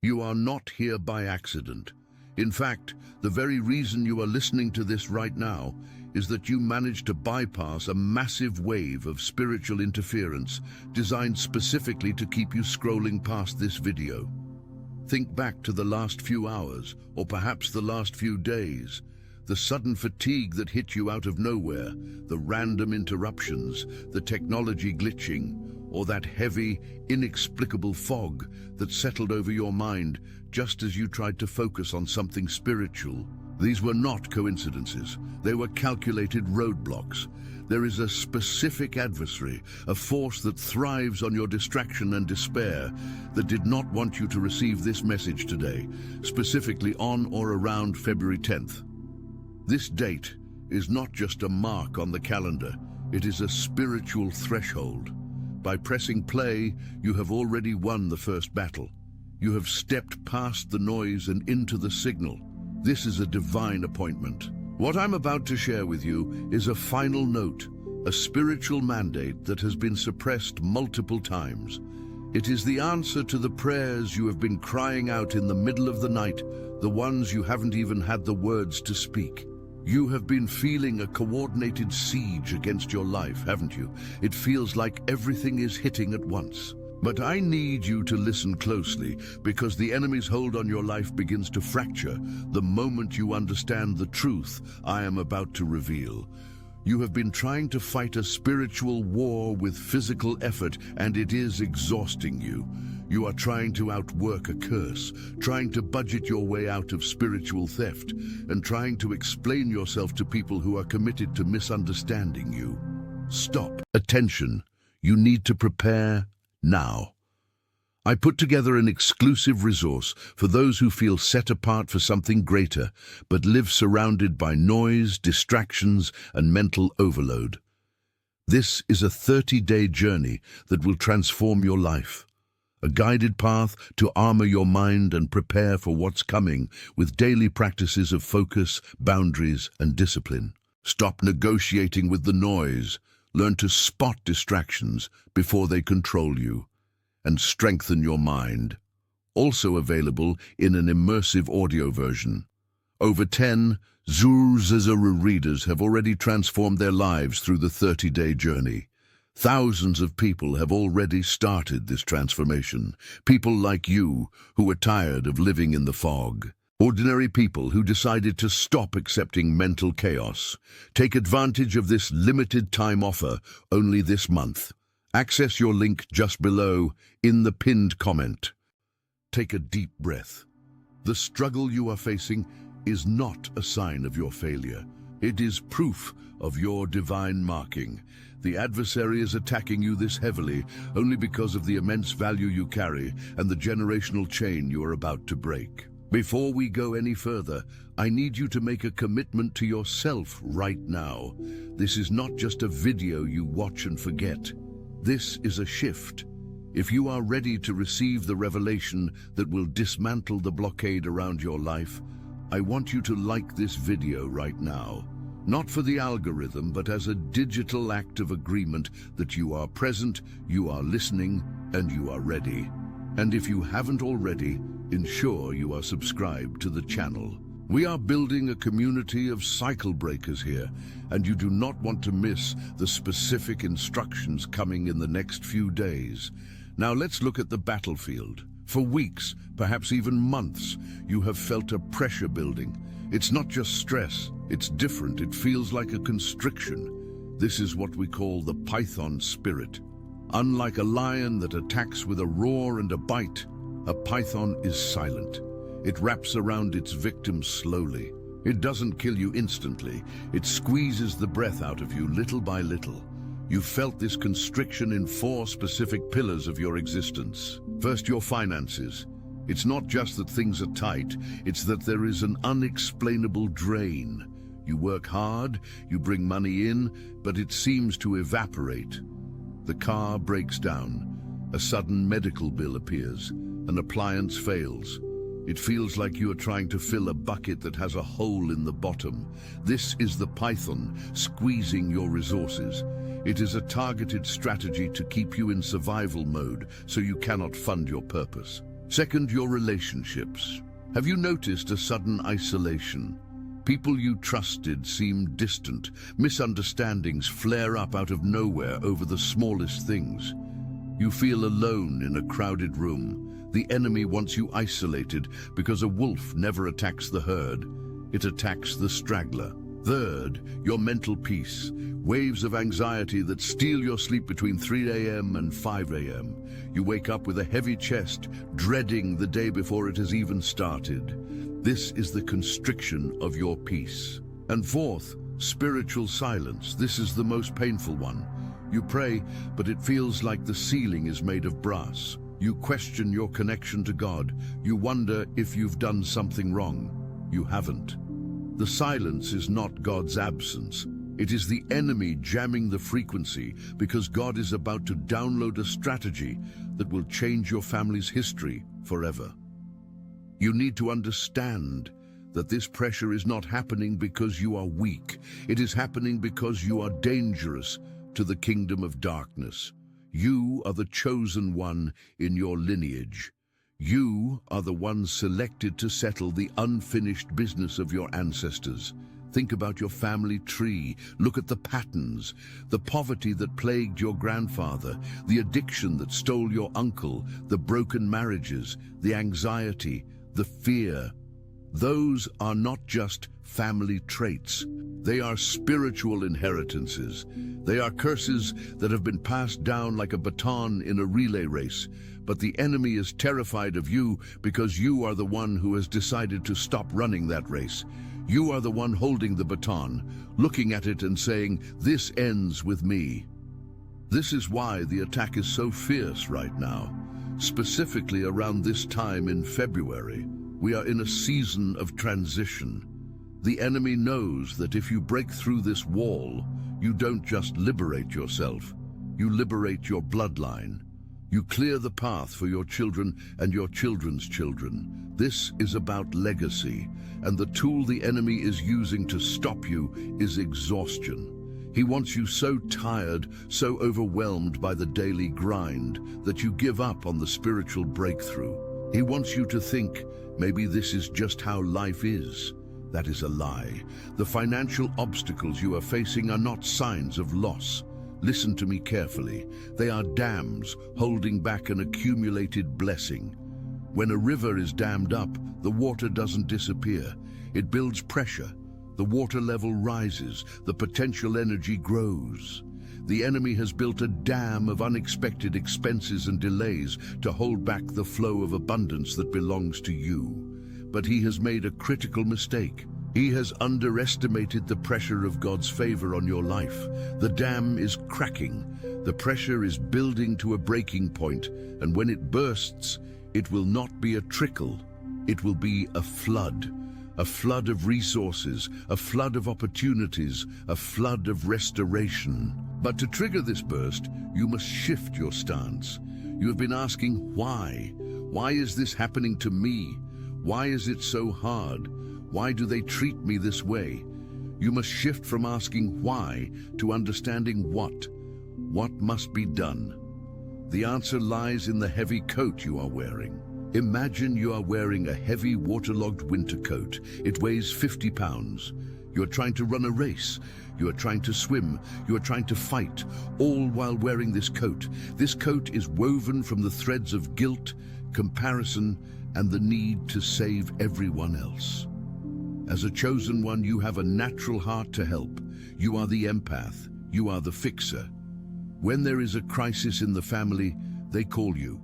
You are not here by accident. In fact, the very reason you are listening to this right now is that you managed to bypass a massive wave of spiritual interference designed specifically to keep you scrolling past this video. Think back to the last few hours, or perhaps the last few days. The sudden fatigue that hit you out of nowhere, the random interruptions, the technology glitching, or that heavy, inexplicable fog that settled over your mind just as you tried to focus on something spiritual. These were not coincidences. They were calculated roadblocks. There is a specific adversary, a force that thrives on your distraction and despair, that did not want you to receive this message today, specifically on or around February 10th. This date is not just a mark on the calendar, it is a spiritual threshold. By pressing play, you have already won the first battle. You have stepped past the noise and into the signal. This is a divine appointment. What I'm about to share with you is a final note, a spiritual mandate that has been suppressed multiple times. It is the answer to the prayers you have been crying out in the middle of the night, the ones you haven't even had the words to speak. You have been feeling a coordinated siege against your life, haven't you? It feels like everything is hitting at once. But I need you to listen closely, because the enemy's hold on your life begins to fracture the moment you understand the truth I am about to reveal. You have been trying to fight a spiritual war with physical effort, and it is exhausting you. You are trying to outwork a curse, trying to budget your way out of spiritual theft, and trying to explain yourself to people who are committed to misunderstanding you. Stop. Attention. You need to prepare now. I put together an exclusive resource for those who feel set apart for something greater, but live surrounded by noise, distractions, and mental overload. This is a 30-day journey that will transform your life. A guided path to armor your mind and prepare for what's coming with daily practices of focus, boundaries, and discipline. Stop negotiating with the noise. Learn to spot distractions before they control you, and strengthen your mind. Also available in an immersive audio version. Over 10 Zuru readers have already transformed their lives through the 30-day journey. Thousands of people have already started this transformation. People like you who are tired of living in the fog. Ordinary people who decided to stop accepting mental chaos. Take advantage of this limited time offer only this month. Access your link just below in the pinned comment. Take a deep breath. The struggle you are facing is not a sign of your failure. It is proof of your divine marking. The adversary is attacking you this heavily only because of the immense value you carry and the generational chain you are about to break. Before we go any further, I need you to make a commitment to yourself right now. This is not just a video you watch and forget. This is a shift. If you are ready to receive the revelation that will dismantle the blockade around your life, I want you to like this video right now. Not for the algorithm, but as a digital act of agreement that you are present, you are listening, and you are ready. And if you haven't already, ensure you are subscribed to the channel. We are building a community of cycle breakers here, and you do not want to miss the specific instructions coming in the next few days. Now let's look at the battlefield. For weeks, perhaps even months, you have felt a pressure building. It's not just stress, it's different. It feels like a constriction. This is what we call the python spirit. Unlike a lion that attacks with a roar and a bite, a python is silent. It wraps around its victim slowly. It doesn't kill you instantly. It squeezes the breath out of you little by little. You felt this constriction in 4 specific pillars of your existence. First, your finances. It's not just that things are tight, it's that there is an unexplainable drain. You work hard, you bring money in, but it seems to evaporate. The car breaks down. A sudden medical bill appears. An appliance fails. It feels like you are trying to fill a bucket that has a hole in the bottom. This is the python squeezing your resources. It is a targeted strategy to keep you in survival mode so you cannot fund your purpose. Second, your relationships. Have you noticed a sudden isolation? People you trusted seem distant. Misunderstandings flare up out of nowhere over the smallest things. You feel alone in a crowded room. The enemy wants you isolated because a wolf never attacks the herd. It attacks the straggler. Third, your mental peace. Waves of anxiety that steal your sleep between 3 a.m. and 5 a.m. You wake up with a heavy chest, dreading the day before it has even started. This is the constriction of your peace. And fourth, spiritual silence. This is the most painful one. You pray, but it feels like the ceiling is made of brass. You question your connection to God. You wonder if you've done something wrong. You haven't. The silence is not God's absence. It is the enemy jamming the frequency because God is about to download a strategy that will change your family's history forever. You need to understand that this pressure is not happening because you are weak. It is happening because you are dangerous to the kingdom of darkness. You are the chosen one in your lineage. You are the one selected to settle the unfinished business of your ancestors. Think about your family tree. Look at the patterns, the poverty that plagued your grandfather, the addiction that stole your uncle, the broken marriages, the anxiety, the fear. Those are not just family traits. They are spiritual inheritances. They are curses that have been passed down like a baton in a relay race. But the enemy is terrified of you because you are the one who has decided to stop running that race. You are the one holding the baton, looking at it and saying, "This ends with me." This is why the attack is so fierce right now. Specifically around this time in February, we are in a season of transition. The enemy knows that if you break through this wall, you don't just liberate yourself, you liberate your bloodline. You clear the path for your children and your children's children. This is about legacy, and the tool the enemy is using to stop you is exhaustion. He wants you so tired, so overwhelmed by the daily grind, that you give up on the spiritual breakthrough. He wants you to think, maybe this is just how life is. That is a lie. The financial obstacles you are facing are not signs of loss. Listen to me carefully. They are dams holding back an accumulated blessing. When a river is dammed up, the water doesn't disappear. It builds pressure. The water level rises. The potential energy grows. The enemy has built a dam of unexpected expenses and delays to hold back the flow of abundance that belongs to you. But he has made a critical mistake. He has underestimated the pressure of God's favor on your life. The dam is cracking. The pressure is building to a breaking point, and when it bursts, it will not be a trickle. It will be a flood of resources, a flood of opportunities, a flood of restoration. But to trigger this burst, you must shift your stance. You have been asking, why? Why is this happening to me? Why is it so hard? Why do they treat me this way? You must shift from asking why to understanding what. What must be done? The answer lies in the heavy coat you are wearing. Imagine you are wearing a heavy waterlogged winter coat. It weighs 50 pounds. You are trying to run a race. You are trying to swim. You are trying to fight, all while wearing this coat. This coat is woven from the threads of guilt, comparison, and the need to save everyone else. As a chosen one, you have a natural heart to help. You are the empath. You are the fixer. When there is a crisis in the family, they call you.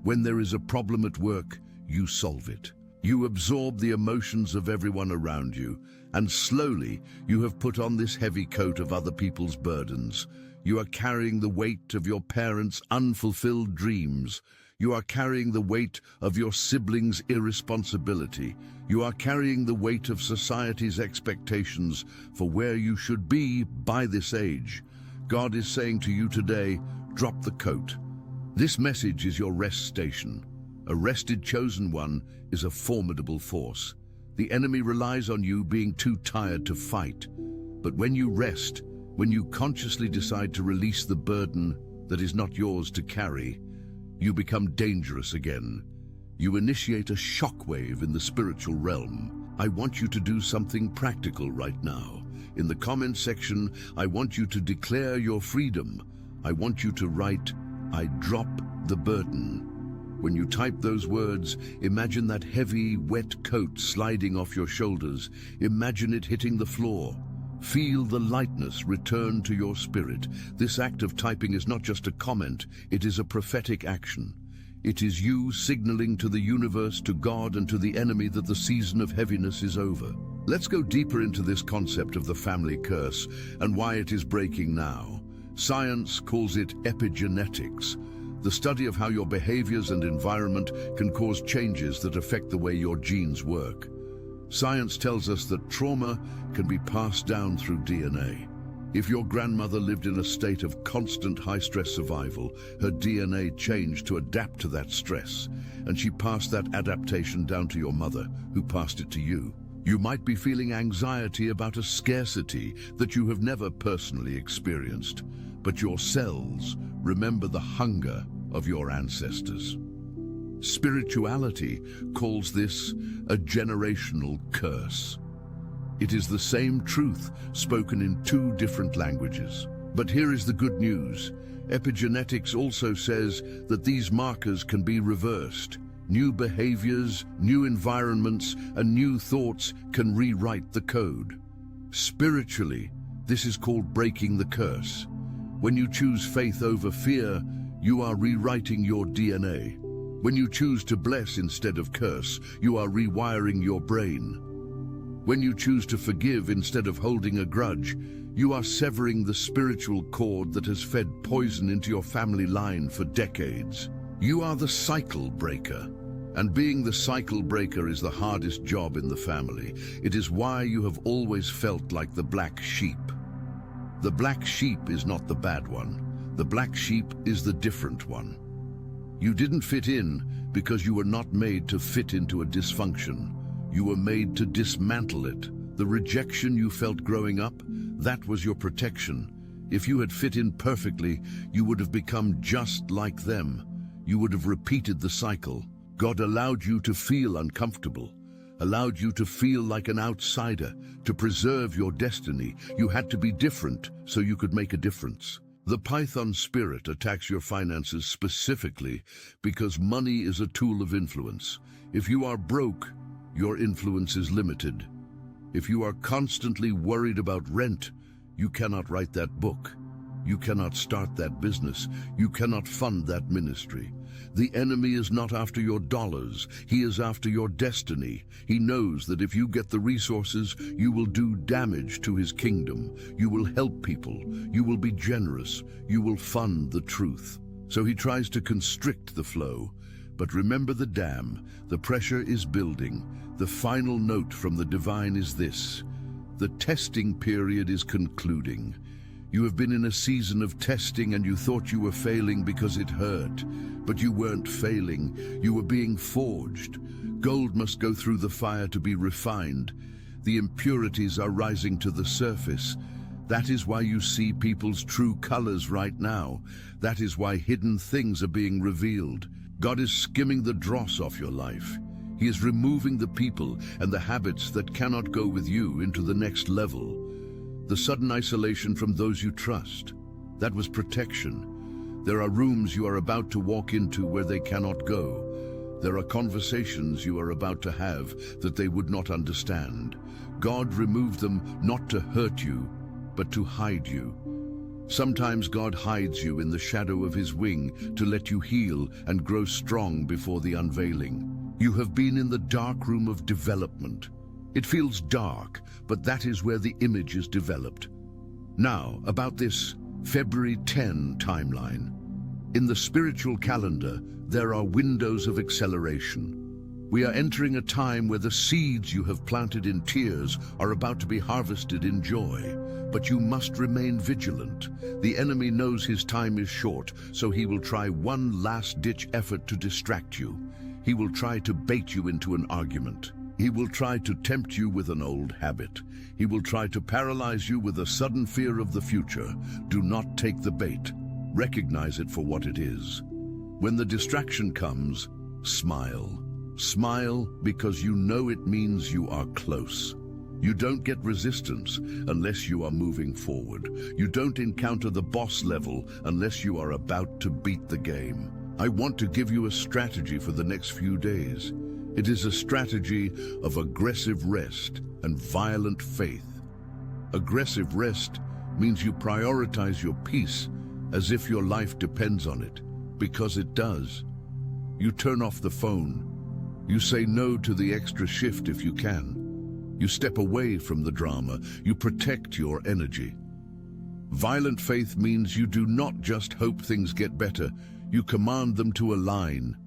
When there is a problem at work, you solve it. You absorb the emotions of everyone around you, and slowly you have put on this heavy coat of other people's burdens. You are carrying the weight of your parents' unfulfilled dreams. You are carrying the weight of your siblings' irresponsibility. You are carrying the weight of society's expectations for where you should be by this age. God is saying to you today, drop the coat. This message is your rest station. A rested chosen one is a formidable force. The enemy relies on you being too tired to fight. But when you rest, when you consciously decide to release the burden that is not yours to carry, you become dangerous again. You initiate a shockwave in the spiritual realm. I want you to do something practical right now. In the comment section, I want you to declare your freedom. I want you to write, "I drop the burden." When you type those words, imagine that heavy, wet coat sliding off your shoulders. Imagine it hitting the floor. Feel the lightness return to your spirit. This act of typing is not just a comment, it is a prophetic action. It is you signaling to the universe, to God, and to the enemy that the season of heaviness is over. Let's go deeper into this concept of the family curse and why it is breaking now. Science calls it epigenetics, the study of how your behaviors and environment can cause changes that affect the way your genes work. Science tells us that trauma can be passed down through DNA. If your grandmother lived in a state of constant high-stress survival, her DNA changed to adapt to that stress, and she passed that adaptation down to your mother, who passed it to you. You might be feeling anxiety about a scarcity that you have never personally experienced, but your cells remember the hunger of your ancestors. Spirituality calls this a generational curse. It is the same truth spoken in two different languages. But here is the good news. Epigenetics also says that these markers can be reversed. New behaviors, new environments, and new thoughts can rewrite the code. Spiritually, this is called breaking the curse. When you choose faith over fear, you are rewriting your DNA. When you choose to bless instead of curse, you are rewiring your brain. When you choose to forgive instead of holding a grudge, you are severing the spiritual cord that has fed poison into your family line for decades. You are the cycle breaker. And being the cycle breaker is the hardest job in the family. It is why you have always felt like the black sheep. The black sheep is not the bad one. The black sheep is the different one. You didn't fit in because you were not made to fit into a dysfunction. You were made to dismantle it. The rejection you felt growing up, that was your protection. If you had fit in perfectly, you would have become just like them. You would have repeated the cycle. God allowed you to feel uncomfortable, allowed you to feel like an outsider. To preserve your destiny, you had to be different so you could make a difference. The Python spirit attacks your finances specifically because money is a tool of influence. If you are broke, your influence is limited. If you are constantly worried about rent, you cannot write that book. You cannot start that business. You cannot fund that ministry. The enemy is not after your dollars. He is after your destiny. He knows that if you get the resources, you will do damage to his kingdom. You will help people. You will be generous. You will fund the truth. So he tries to constrict the flow. But remember the dam. The pressure is building. The final note from the divine is this: the testing period is concluding. You have been in a season of testing and you thought you were failing because it hurt. But you weren't failing. You were being forged. Gold must go through the fire to be refined. The impurities are rising to the surface. That is why you see people's true colors right now. That is why hidden things are being revealed. God is skimming the dross off your life. He is removing the people and the habits that cannot go with you into the next level. The sudden isolation from those you trust, that was protection. There are rooms you are about to walk into where they cannot go. There are conversations you are about to have that they would not understand. God removed them not to hurt you, but to hide you. Sometimes God hides you in the shadow of his wing to let you heal and grow strong before the unveiling. You have been in the dark room of development. It feels dark, but that is where the image is developed. Now, about this February 10 timeline. In the spiritual calendar, there are windows of acceleration. We are entering a time where the seeds you have planted in tears are about to be harvested in joy. But you must remain vigilant. The enemy knows his time is short, so he will try one last-ditch effort to distract you. He will try to bait you into an argument. He will try to tempt you with an old habit. He will try to paralyze you with a sudden fear of the future. Do not take the bait. Recognize it for what it is. When the distraction comes, smile. Smile because you know it means you are close. You don't get resistance unless you are moving forward. You don't encounter the boss level unless you are about to beat the game. I want to give you a strategy for the next few days. It is a strategy of aggressive rest and violent faith. Aggressive rest means you prioritize your peace as if your life depends on it, because it does. You turn off the phone. You say no to the extra shift if you can. You step away from the drama. You protect your energy. Violent faith means you do not just hope things get better. You command them to align.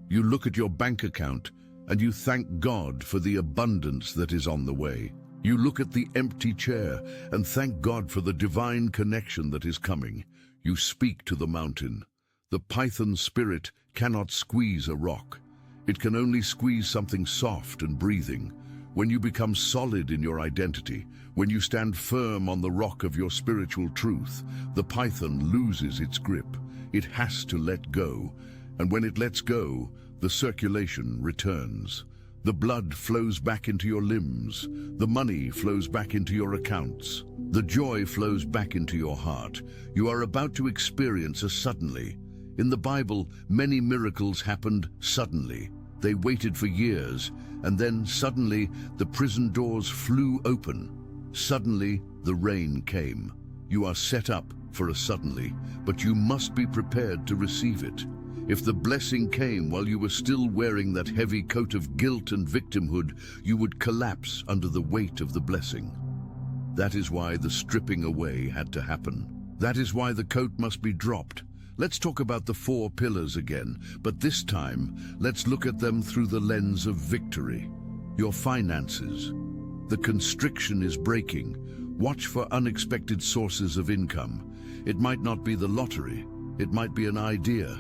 You look at your bank account and you thank God for the abundance that is on the way. You look at the empty chair and thank God for the divine connection that is coming. You speak to the mountain. The python spirit cannot squeeze a rock. It can only squeeze something soft and breathing. When you become solid in your identity, when you stand firm on the rock of your spiritual truth, the python loses its grip. It has to let go. And when it lets go, the circulation returns. The blood flows back into your limbs. The money flows back into your accounts. The joy flows back into your heart. You are about to experience a suddenly. In the Bible, many miracles happened suddenly. They waited for years, and then suddenly the prison doors flew open. Suddenly the rain came. You are set up for a suddenly, but you must be prepared to receive it. If the blessing came while you were still wearing that heavy coat of guilt and victimhood, you would collapse under the weight of the blessing. That is why the stripping away had to happen. That is why the coat must be dropped. Let's talk about the 4 pillars again, but this time, let's look at them through the lens of victory. Your finances. The constriction is breaking. Watch for unexpected sources of income. It might not be the lottery. It might be an idea,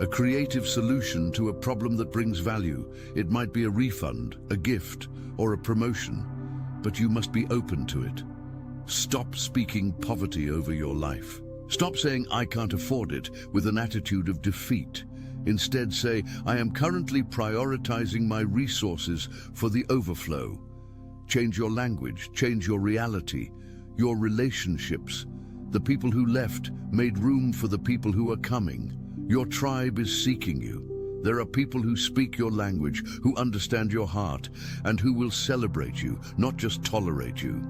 a creative solution to a problem that brings value. It might be a refund, a gift, or a promotion, but you must be open to it. Stop speaking poverty over your life. Stop saying, "I can't afford it," with an attitude of defeat. Instead say, "I am currently prioritizing my resources for the overflow." Change your language, change your reality, your relationships. The people who left made room for the people who are coming. Your tribe is seeking you. There are people who speak your language, who understand your heart, and who will celebrate you, not just tolerate you.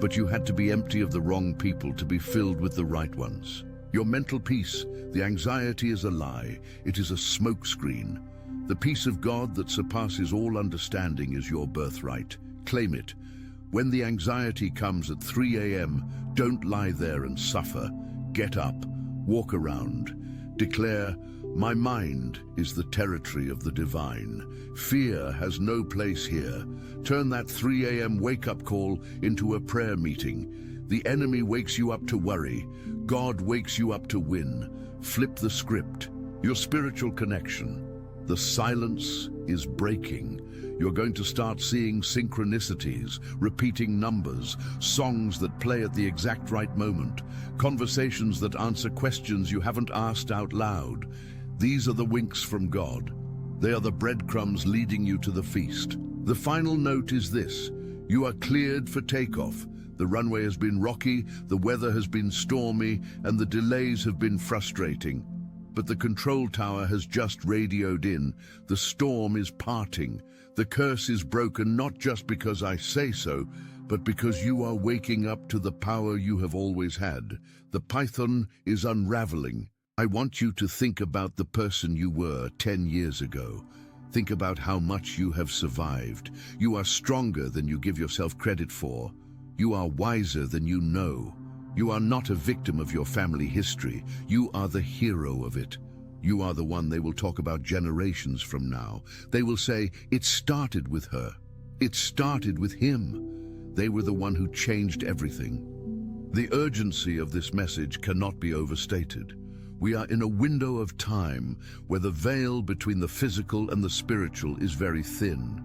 But you had to be empty of the wrong people to be filled with the right ones. Your mental peace, the anxiety is a lie. It is a smokescreen. The peace of God that surpasses all understanding is your birthright. Claim it. When the anxiety comes at 3 a.m., don't lie there and suffer. Get up, walk around. Declare, "My mind is the territory of the divine. Fear has no place here." Turn that 3 a.m. wake-up call into a prayer meeting. The enemy wakes you up to worry. God wakes you up to win. Flip the script. Your spiritual connection. The silence is breaking. You're going to start seeing synchronicities, repeating numbers, songs that play at the exact right moment, conversations that answer questions you haven't asked out loud. These are the winks from God. They are the breadcrumbs leading you to the feast. The final note is this: you are cleared for takeoff. The runway has been rocky, the weather has been stormy, and the delays have been frustrating. But the control tower has just radioed in. The storm is parting. The curse is broken, not just because I say so, but because you are waking up to the power you have always had. The python is unraveling. I want you to think about the person you were 10 years ago. Think about how much you have survived. You are stronger than you give yourself credit for. You are wiser than you know. You are not a victim of your family history. You are the hero of it. You are the one they will talk about generations from now. They will say, "It started with her. It started with him." They were the one who changed everything. The urgency of this message cannot be overstated. We are in a window of time where the veil between the physical and the spiritual is very thin.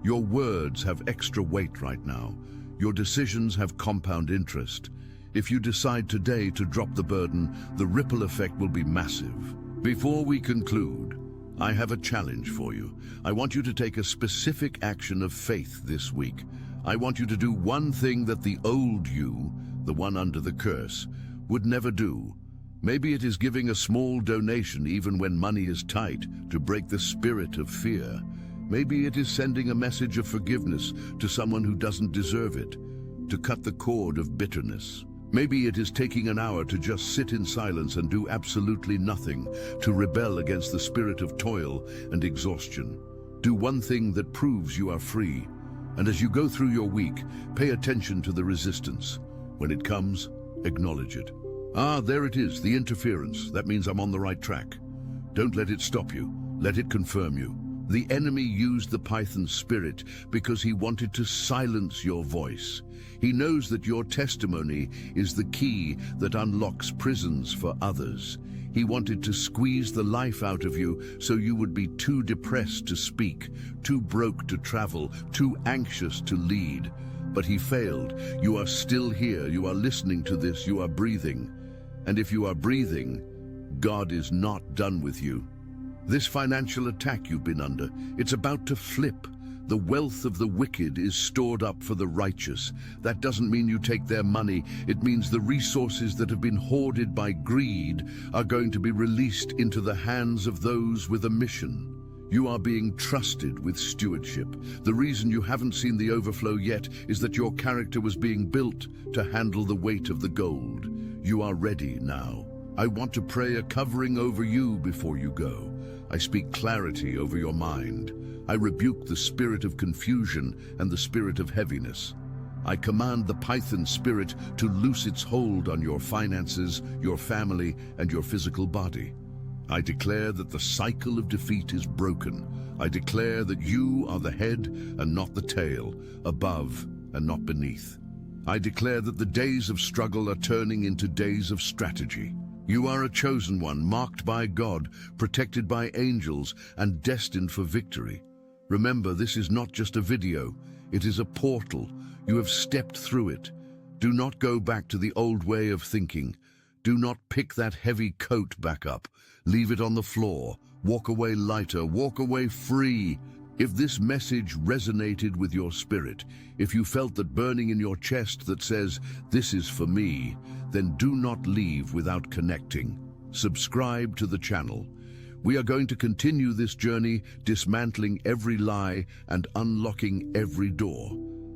Your words have extra weight right now. Your decisions have compound interest. If you decide today to drop the burden, the ripple effect will be massive. Before we conclude, I have a challenge for you. I want you to take a specific action of faith this week. I want you to do one thing that the old you, the one under the curse, would never do. Maybe it is giving a small donation even when money is tight to break the spirit of fear. Maybe it is sending a message of forgiveness to someone who doesn't deserve it, to cut the cord of bitterness. Maybe it is taking an hour to just sit in silence and do absolutely nothing, to rebel against the spirit of toil and exhaustion. Do one thing that proves you are free. And as you go through your week, pay attention to the resistance. When it comes, acknowledge it. Ah, there it is, the interference. That means I'm on the right track. Don't let it stop you. Let it confirm you. The enemy used the python's spirit because he wanted to silence your voice. He knows that your testimony is the key that unlocks prisons for others. He wanted to squeeze the life out of you so you would be too depressed to speak, too broke to travel, too anxious to lead. But he failed. You are still here. You are listening to this. You are breathing. And if you are breathing, God is not done with you. This financial attack you've been under, it's about to flip. The wealth of the wicked is stored up for the righteous. That doesn't mean you take their money. It means the resources that have been hoarded by greed are going to be released into the hands of those with a mission. You are being trusted with stewardship. The reason you haven't seen the overflow yet is that your character was being built to handle the weight of the gold. You are ready now. I want to pray a covering over you before you go. I speak clarity over your mind. I rebuke the spirit of confusion and the spirit of heaviness. I command the python spirit to loose its hold on your finances, your family, and your physical body. I declare that the cycle of defeat is broken. I declare that you are the head and not the tail, above and not beneath. I declare that the days of struggle are turning into days of strategy. You are a chosen one, marked by God, protected by angels, and destined for victory. Remember, this is not just a video. It is a portal. You have stepped through it. Do not go back to the old way of thinking. Do not pick that heavy coat back up. Leave it on the floor. Walk away lighter. Walk away free. If this message resonated with your spirit, if you felt that burning in your chest that says, "This is for me," then do not leave without connecting. Subscribe to the channel. We are going to continue this journey, dismantling every lie and unlocking every door.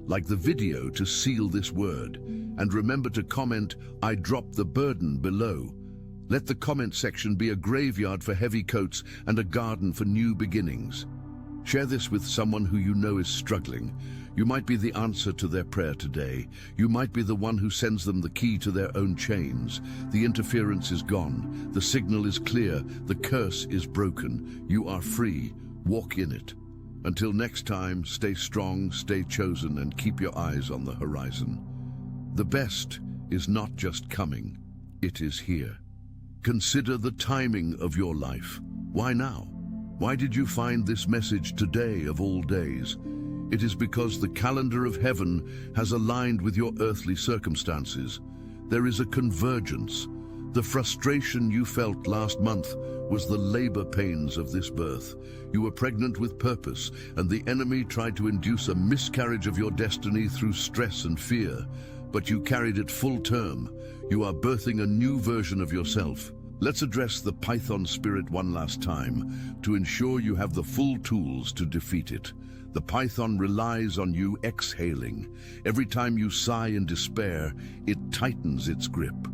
Like the video to seal this word. And remember to comment, "I drop the burden" below. Let the comment section be a graveyard for heavy coats and a garden for new beginnings. Share this with someone who you know is struggling. You might be the answer to their prayer today. You might be the one who sends them the key to their own chains. The interference is gone. The signal is clear. The curse is broken. You are free. Walk in it. Until next time, stay strong, stay chosen, and keep your eyes on the horizon. The best is not just coming. It is here. Consider the timing of your life. Why now? Why did you find this message today of all days? It is because the calendar of heaven has aligned with your earthly circumstances. There is a convergence. The frustration you felt last month was the labor pains of this birth. You were pregnant with purpose, and the enemy tried to induce a miscarriage of your destiny through stress and fear. But you carried it full term. You are birthing a new version of yourself. Let's address the python spirit one last time to ensure you have the full tools to defeat it. The python relies on you exhaling. Every time you sigh in despair, it tightens its grip.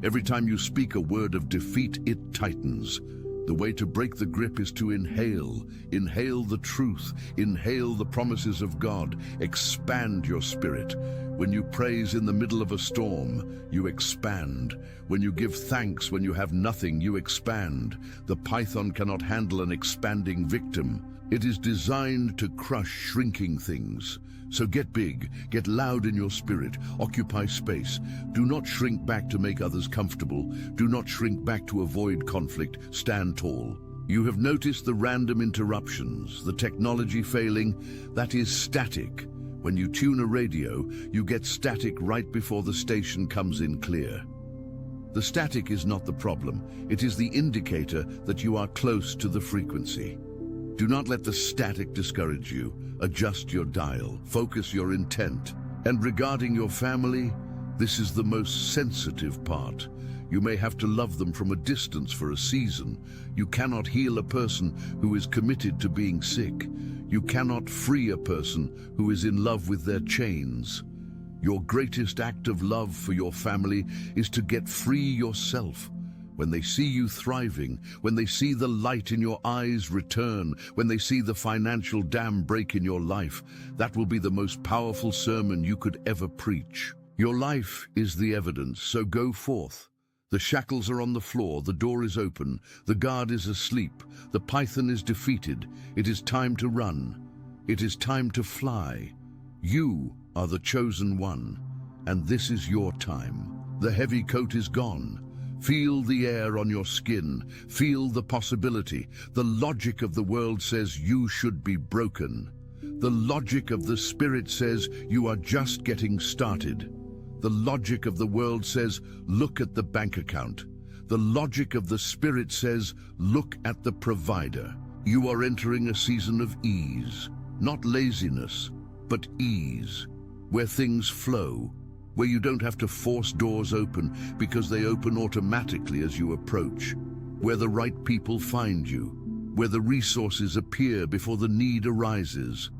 Every time you speak a word of defeat, it tightens. The way to break the grip is to inhale. Inhale the truth. Inhale the promises of God. Expand your spirit. When you praise in the middle of a storm, you expand. When you give thanks when you have nothing, you expand. The python cannot handle an expanding victim. It is designed to crush shrinking things. So get big, get loud in your spirit, occupy space. Do not shrink back to make others comfortable. Do not shrink back to avoid conflict. Stand tall. You have noticed the random interruptions, the technology failing. That is static. When you tune a radio, you get static right before the station comes in clear. The static is not the problem. It is the indicator that you are close to the frequency. Do not let the static discourage you. Adjust your dial, focus your intent. And regarding your family, this is the most sensitive part. You may have to love them from a distance for a season. You cannot heal a person who is committed to being sick. You cannot free a person who is in love with their chains. Your greatest act of love for your family is to get free yourself. When they see you thriving, when they see the light in your eyes return, when they see the financial dam break in your life, that will be the most powerful sermon you could ever preach. Your life is the evidence, so go forth. The shackles are on the floor, the door is open, the guard is asleep, the python is defeated. It is time to run. It is time to fly. You are the chosen one, and this is your time. The heavy coat is gone. Feel the air on your skin. Feel the possibility. The logic of the world says you should be broken. The logic of the spirit says you are just getting started. The logic of the world says, look at the bank account. The logic of the spirit says, look at the provider. You are entering a season of ease, not laziness, but ease, where things flow, where you don't have to force doors open because they open automatically as you approach, where the right people find you, where the resources appear before the need arises.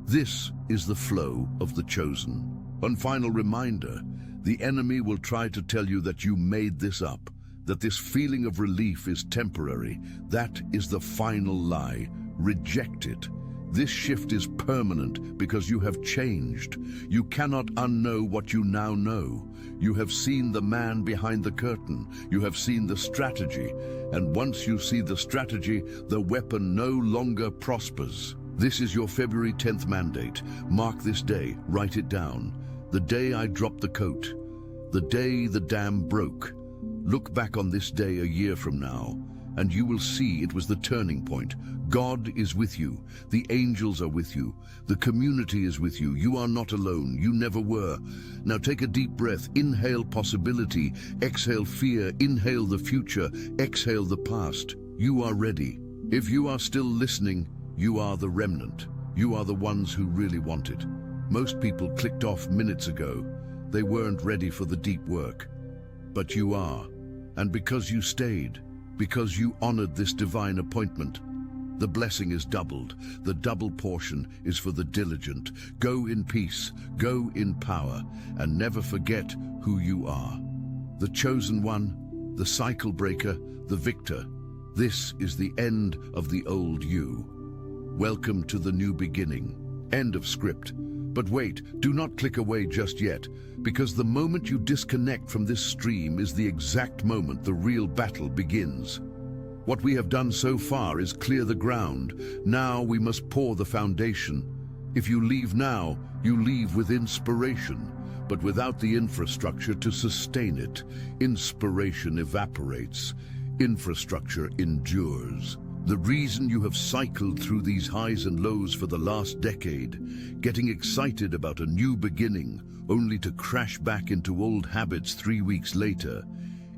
This is the flow of the chosen. One final reminder, the enemy will try to tell you that you made this up, that this feeling of relief is temporary. That is the final lie. Reject it. This shift is permanent because you have changed. You cannot unknow what you now know. You have seen the man behind the curtain. You have seen the strategy. And once you see the strategy, the weapon no longer prospers. This is your February 10th mandate. Mark this day. Write it down. The day I dropped the coat. The day the dam broke. Look back on this day a year from now, and you will see it was the turning point. God is with you. The angels are with you. The community is with you. You are not alone. You never were. Now take a deep breath. Inhale possibility. Exhale fear. Inhale the future. Exhale the past. You are ready. If you are still listening, you are the remnant. You are the ones who really want it. Most people clicked off minutes ago. They weren't ready for the deep work. But you are. And because you stayed, because you honored this divine appointment, the blessing is doubled. The double portion is for the diligent. Go in peace, go in power, and never forget who you are. The chosen one, the cycle breaker, the victor. This is the end of the old you. Welcome to the new beginning. End of script. But wait, do not click away just yet, because the moment you disconnect from this stream is the exact moment the real battle begins. What we have done so far is clear the ground. Now we must pour the foundation. If you leave now, you leave with inspiration, but without the infrastructure to sustain it. Inspiration evaporates. Infrastructure endures. The reason you have cycled through these highs and lows for the last decade, getting excited about a new beginning, only to crash back into old habits 3 weeks later,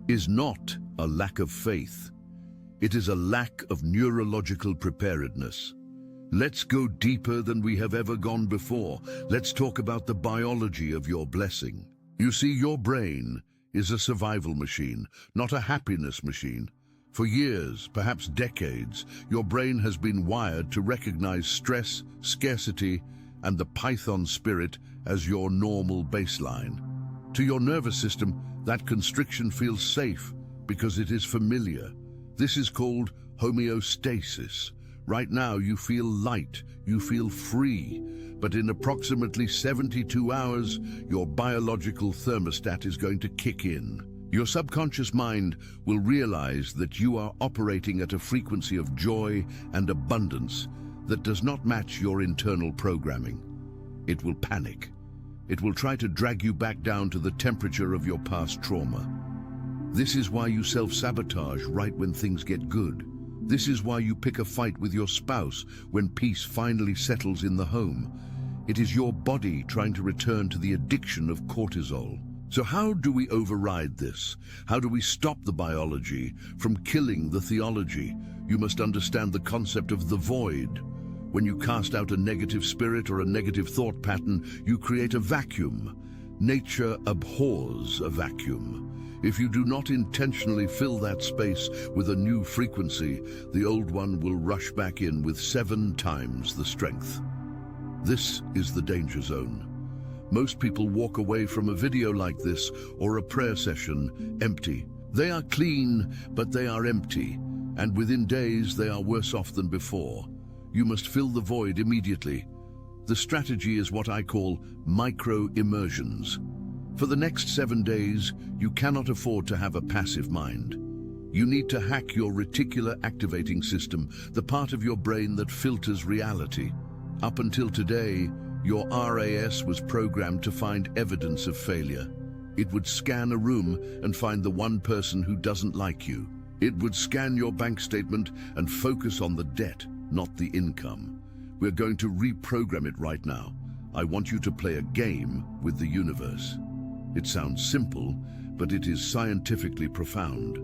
is not a lack of faith. It is a lack of neurological preparedness. Let's go deeper than we have ever gone before. Let's talk about the biology of your blessing. You see, your brain is a survival machine, not a happiness machine. For years, perhaps decades, your brain has been wired to recognize stress, scarcity, and the python spirit as your normal baseline. To your nervous system, that constriction feels safe because it is familiar. This is called homeostasis. Right now, you feel light, you feel free, but in approximately 72 hours, your biological thermostat is going to kick in. Your subconscious mind will realize that you are operating at a frequency of joy and abundance that does not match your internal programming. It will panic. It will try to drag you back down to the temperature of your past trauma. This is why you self-sabotage right when things get good. This is why you pick a fight with your spouse when peace finally settles in the home. It is your body trying to return to the addiction of cortisol. So how do we override this? How do we stop the biology from killing the theology? You must understand the concept of the void. When you cast out a negative spirit or a negative thought pattern, you create a vacuum. Nature abhors a vacuum. If you do not intentionally fill that space with a new frequency, the old one will rush back in with 7 times the strength. This is the danger zone. Most people walk away from a video like this or a prayer session empty. They are clean, but they are empty, and within days they are worse off than before. You must fill the void immediately. The strategy is what I call micro-immersions. For the next 7 days, you cannot afford to have a passive mind. You need to hack your reticular activating system, the part of your brain that filters reality. Up until today, your RAS was programmed to find evidence of failure. It would scan a room and find the one person who doesn't like you. It would scan your bank statement and focus on the debt, not the income. We're going to reprogram it right now. I want you to play a game with the universe. It sounds simple, but it is scientifically profound.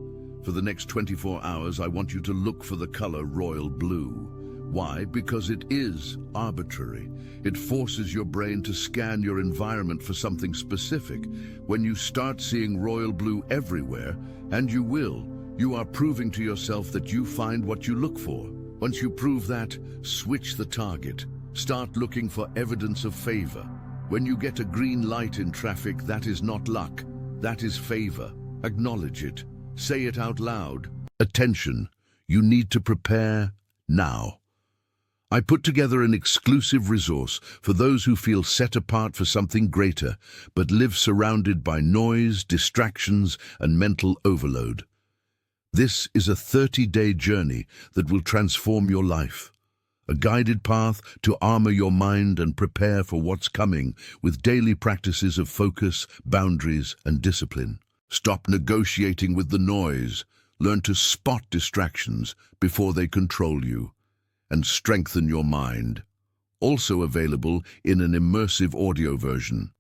For the next 24 hours, I want you to look for the color royal blue. Why? Because it is arbitrary. It forces your brain to scan your environment for something specific. When you start seeing royal blue everywhere, and you will, you are proving to yourself that you find what you look for. Once you prove that, switch the target. Start looking for evidence of favor. When you get a green light in traffic, that is not luck. That is favor. Acknowledge it. Say it out loud. Attention. You need to prepare now. I put together an exclusive resource for those who feel set apart for something greater, but live surrounded by noise, distractions, and mental overload. This is a 30-day journey that will transform your life. A guided path to armor your mind and prepare for what's coming with daily practices of focus, boundaries, and discipline. Stop negotiating with the noise. Learn to spot distractions before they control you, and strengthen your mind. Also available in an immersive audio version.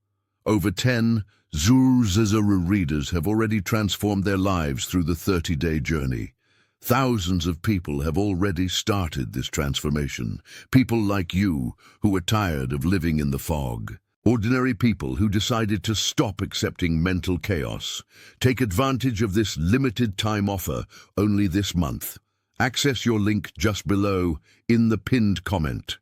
Over 10 Zuru readers have already transformed their lives through the 30-day journey. Thousands of people have already started this transformation. People like you who are tired of living in the fog. Ordinary people who decided to stop accepting mental chaos. Take advantage of this limited time offer only this month. Access your link just below in the pinned comment.